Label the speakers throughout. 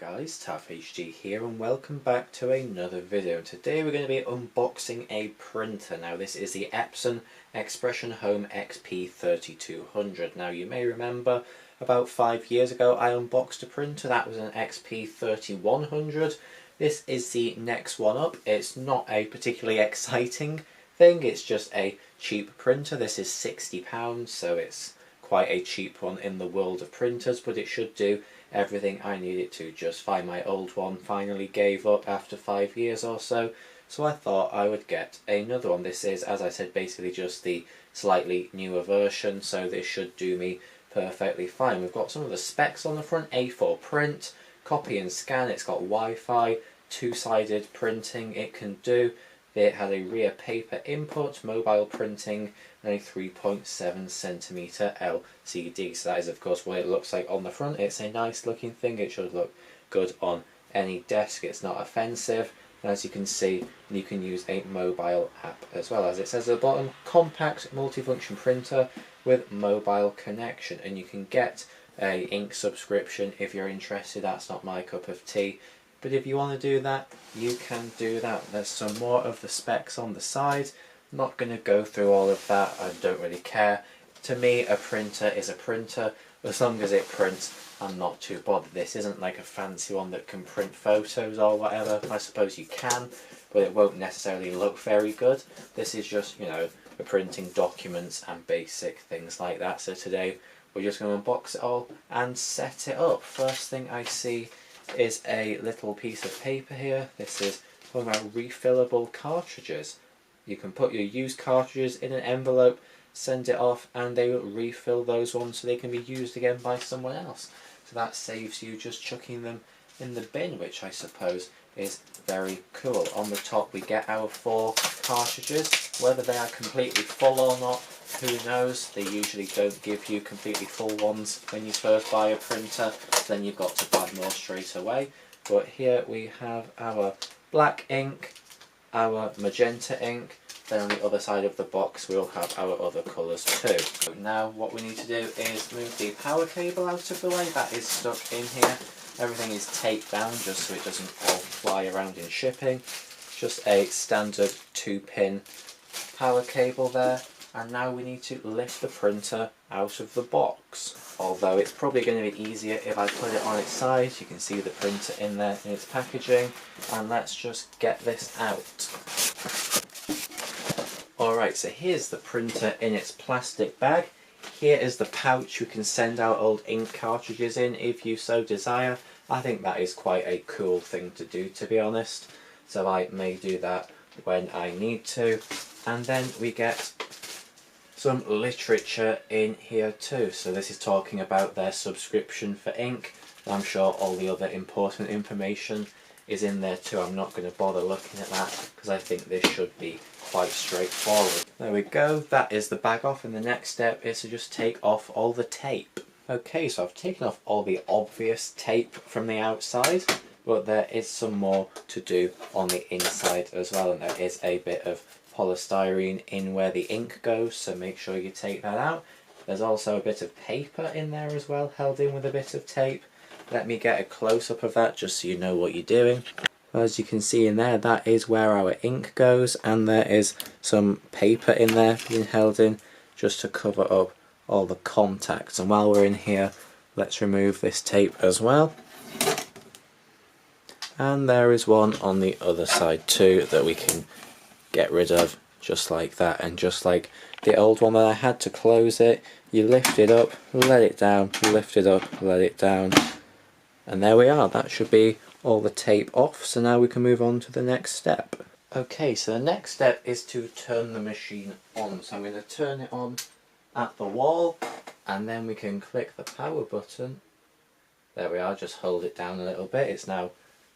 Speaker 1: Hello guys, Taff HD here and welcome back to another video. Today we're going to be unboxing a printer. Now this is the Epson XP-3200. Now you may remember about 5 years ago I unboxed a printer. That was an XP-3100. This is the next one up. It's not a particularly exciting thing, it's just a cheap printer. This is £60, so it's quite a cheap one in the world of printers, but it should do everything I need it to just fine. My old one finally gave up after 5 years or so, so I thought I would get another one. This is, as I said, basically just the slightly newer version, so this should do me perfectly fine. We've got some of the specs on the front: A4 print, copy and scan, it's got Wi-Fi, two-sided printing it can do. It has a rear paper input, mobile printing, and a 3.7cm LCD. So that is of course what it looks like on the front. It's a nice looking thing. It should look good on any desk. It's not offensive. And as you can see, you can use a mobile app as well. As it says at the bottom, compact multifunction printer with mobile connection. And you can get a ink subscription if you're interested. That's not my cup of tea, but if you want to do that, you can do that. There's some more of the specs on the side. I'm not going to go through all of that, I don't really care. To me, a printer is a printer. As long as it prints, I'm not too bothered. This isn't like a fancy one that can print photos or whatever. I suppose you can, but it won't necessarily look very good. This is just, you know, for printing documents and basic things like that. So today, we're just going to unbox it all and set it up. First thing I see is a little piece of paper here. This is talking about refillable cartridges. You can put your used cartridges in an envelope, send it off, and they will refill those ones so they can be used again by someone else. So that saves you just chucking them in the bin, which I suppose is very cool. On the top we get our 4 cartridges. Whether they are completely full or not, who knows. They usually don't give you completely full ones when you first buy a printer, then you've got to buy more straight away. But here we have our black ink, our magenta ink, then on the other side of the box we'll have our other colours too. So now what we need to do is move the power cable out of the way. That is stuck in here. Everything is taped down just so it doesn't all fly around in shipping. Just a standard 2-pin power cable there. And now we need to lift the printer out of the box. Although it's probably going to be easier if I put it on its side. You can see the printer in there in its packaging. And let's just get this out. Alright, so here's the printer in its plastic bag. Here is the pouch you can send out old ink cartridges in if you so desire. I think that is quite a cool thing to do, to be honest. So I may do that when I need to. And then we get some literature in here too. So this is talking about their subscription for ink. I'm sure all the other important information is in there too. I'm not going to bother looking at that because I think this should be quite straightforward. There we go, that is the bag off, and the next step is to just take off all the tape. Okay, so I've taken off all the obvious tape from the outside, but there is some more to do on the inside as well, and there is a bit of polystyrene in where the ink goes, so make sure you take that out. There's also a bit of paper in there as well, held in with a bit of tape. Let me get a close-up of that just so you know what you're doing. As you can see in there, that is where our ink goes, and there is some paper in there being held in just to cover up all the contacts. And while we're in here, let's remove this tape as well. And there is one on the other side too that we can get rid of just like that. And just like the old one that I had, to close it, you lift it up, let it down, lift it up, let it down, and there we are. That should be all the tape off. So now we can move on to the next step. Okay, so the next step is to turn the machine on. So I'm going to turn it on at the wall, and then we can click the power button. There we are, just hold it down a little bit. It's now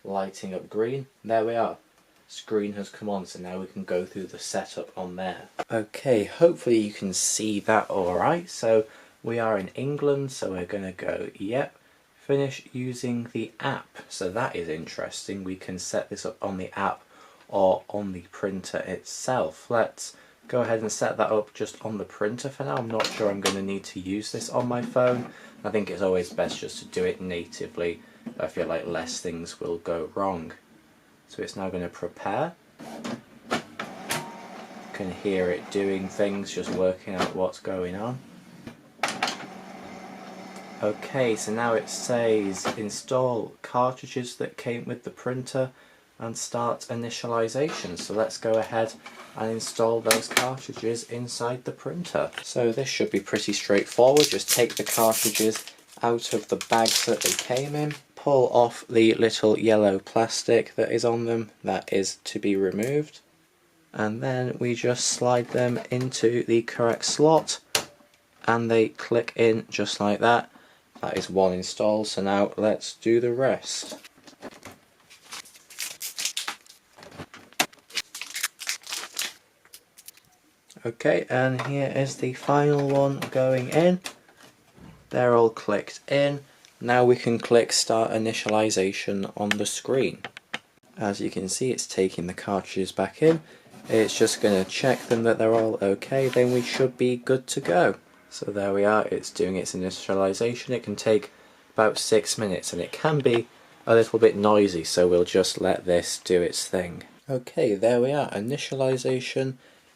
Speaker 1: lighting up green. There we are. Screen has come on, so now we can go through the setup on there. Okay, hopefully you can see that alright. So we are in England, so we're going to go, yep, finish using the app. So that is interesting. We can set this up on the app or on the printer itself. Let's go ahead and set that up just on the printer for now. I'm not sure I'm going to need to use this on my phone. I think it's always best just to do it natively I feel like less things will go wrong. So it's now going to prepare. You can hear it doing things, just working out what's going on. Okay, so now it says install cartridges that came with the printer and start initialization. So let's go ahead and install those cartridges inside the printer. So this should be pretty straightforward. Just take the cartridges out of the bags that they came in, pull off the little yellow plastic that is on them, that is to be removed, and then we just slide them into the correct slot and they click in just like that. That is one install, so now let's do the rest. Okay, and here is the final one going in. They're all clicked in. Now we can click start initialization on the screen. As you can see, it's taking the cartridges back in. It's just going to check them that they're all okay, then we should be good to go. So there we are, it's doing its initialization. It can take about 6 minutes and it can be a little bit noisy, so we'll just let this do its thing. Okay, there we are, initialization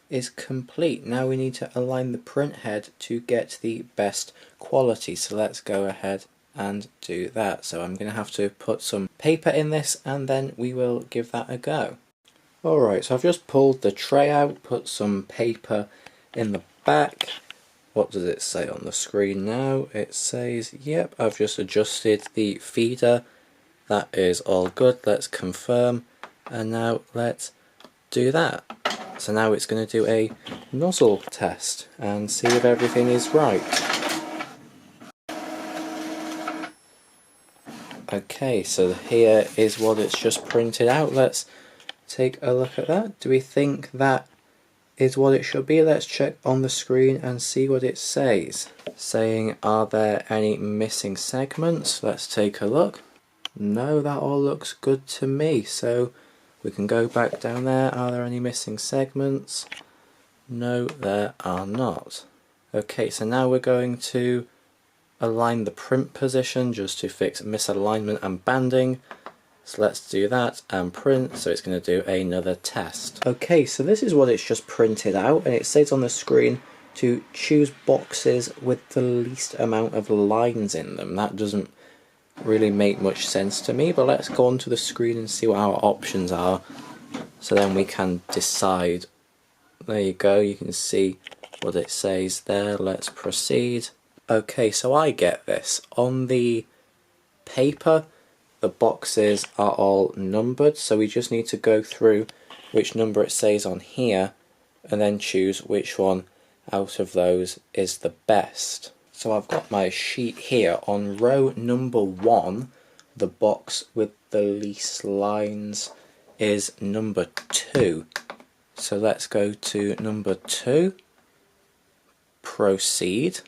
Speaker 1: is complete. Now we need to align the print head to get the best quality, so let's go ahead and do that. So I'm going to have to put some paper in this and then we will give that a go. Alright, so I've just pulled the tray out, put some paper in the back. What does it say on the screen now? It says, yep, I've just adjusted the feeder. That is all good. Let's confirm. And now let's do that. So now it's going to do a nozzle test and see if everything is right. Okay, so here is what it's just printed out. Let's take a look at that. Do we think that is what it should be? Let's check on the screen and see what it says. Saying, are there any missing segments? Let's take a look. No, that all looks good to me. So we can go back down there. Are there any missing segments? No, there are not. Okay, so now we're going to align the print position just to fix misalignment and banding. So let's do that and print, so it's going to do another test. Okay, so this is what it's just printed out, and it says on the screen to choose boxes with the least amount of lines in them. That doesn't really make much sense to me, but let's go onto the screen and see what our options are, so then we can decide. There you go, you can see what it says there. Let's proceed. Okay, so I get this. On the paper, the boxes are all numbered, so we just need to go through which number it says on here and then choose which one out of those is the best. So I've got my sheet here. On row number 1, the box with the least lines is number 2. So let's go to number 2, proceed.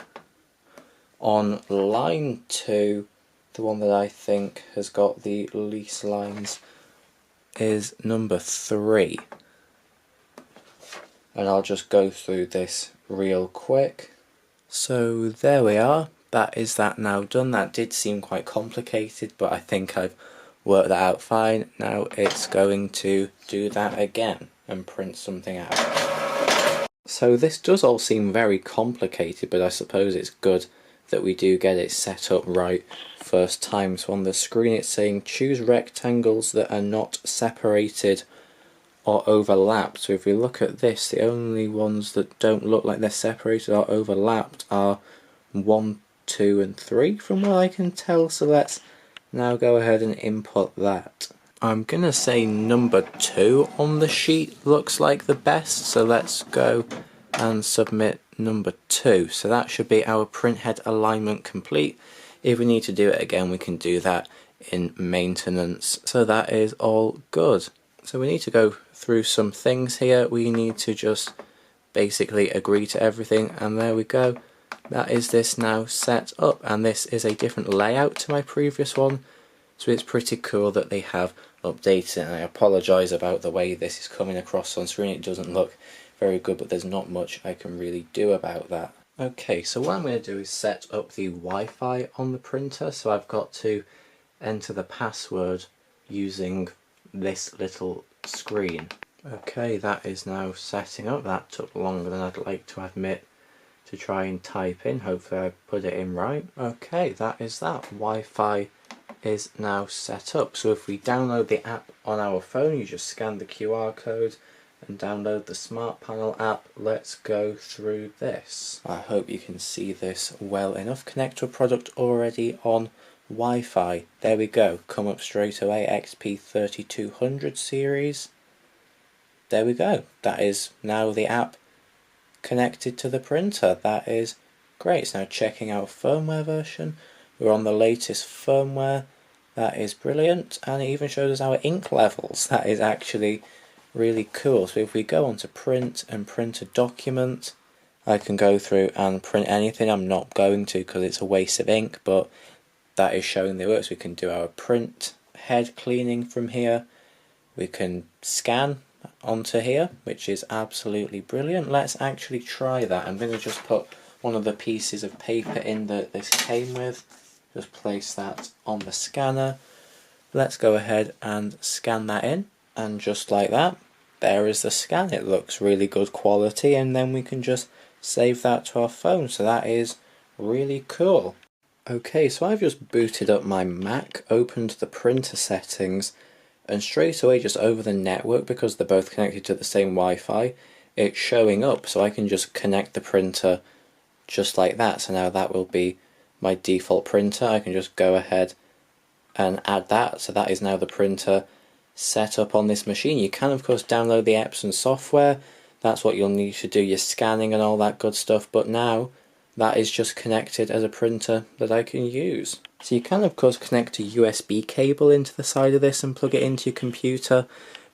Speaker 1: On line 2, the one that I think has got the least lines is number 3. And I'll just go through this real quick. So there we are, that is that now done. That did seem quite complicated, but I think I've worked that out fine. Now it's going to do that again and print something out. So this does all seem very complicated, but I suppose it's good that we do get it set up right first time. So on the screen it's saying choose rectangles that are not separated or overlapped. So if we look at this, the only ones that don't look like they're separated or overlapped are 1, 2 and 3 from what I can tell. So let's now go ahead and input that. I'm gonna say number 2 on the sheet looks like the best, so let's go and submit number 2. So that should be our printhead alignment complete. If we need to do it again, we can do that in maintenance. So that is all good. So we need to go through some things here. We need to just basically agree to everything, and there we go. That is this now set up, and this is a different layout to my previous one. So it's pretty cool that they have updated it, and I apologise about the way this is coming across on screen. It doesn't look very good, but there's not much I can really do about that. Okay, so what I'm going to do is set up the Wi-Fi on the printer. So I've got to enter the password using this little screen. Okay, that is now setting up. That took longer than I'd like to admit to try and type in. Hopefully I put it in right. Okay, that is that. Wi-Fi is now set up. So if we download the app on our phone, you just scan the QR code and download the Smart Panel app. Let's go through this. I hope you can see this well enough. Connect to a product already on Wi-Fi. There we go. Come up straight away. XP-3200 series. There we go. That is now the app connected to the printer. That is great. It's now checking out firmware version. We're on the latest firmware. That is brilliant, and it even shows us our ink levels. That is actually really cool. So if we go on to print and print a document, I can go through and print anything. I'm not going to because it's a waste of ink, but that is showing the works. We can do our print head cleaning from here. We can scan onto here, which is absolutely brilliant. Let's actually try that. I'm going to just put one of the pieces of paper in that this came with. Just place that on the scanner. Let's go ahead and scan that in, and just like that, there is the scan. It looks really good quality, and then we can just save that to our phone. So that is really cool. Okay, so I've just booted up my Mac, opened the printer settings, and straight away, just over the network, because they're both connected to the same Wi-Fi, it's showing up. So I can just connect the printer just like that. So now that will be my default printer. I can just go ahead and add that. So that is now the printer set up on this machine. You can of course download the Epson software. That's what you'll need to do your scanning and all that good stuff. But now that is just connected as a printer that I can use. So you can of course connect a USB cable into the side of this and plug it into your computer.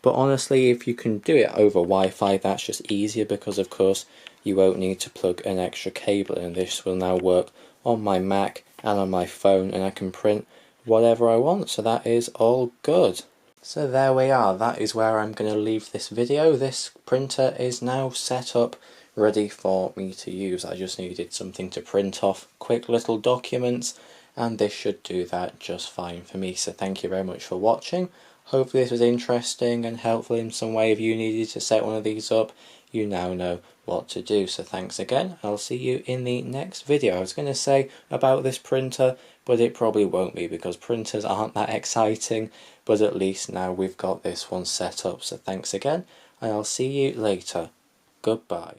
Speaker 1: But honestly, if you can do it over Wi-Fi, that's just easier, because of course you won't need to plug an extra cable in. This will now work on my Mac and on my phone, and I can print whatever I want. So that is all good. So there we are. That is where I'm going to leave this video. This printer is now set up, ready for me to use. I just needed something to print off quick little documents, and this should do that just fine for me. So thank you very much for watching. Hopefully this was interesting and helpful in some way. If you needed to set one of these up, you now know what to do. So thanks again. I'll see you in the next video. I was going to say about this printer, but it probably won't be, because printers aren't that exciting. But at least now we've got this one set up. So thanks again, and I'll see you later. Goodbye.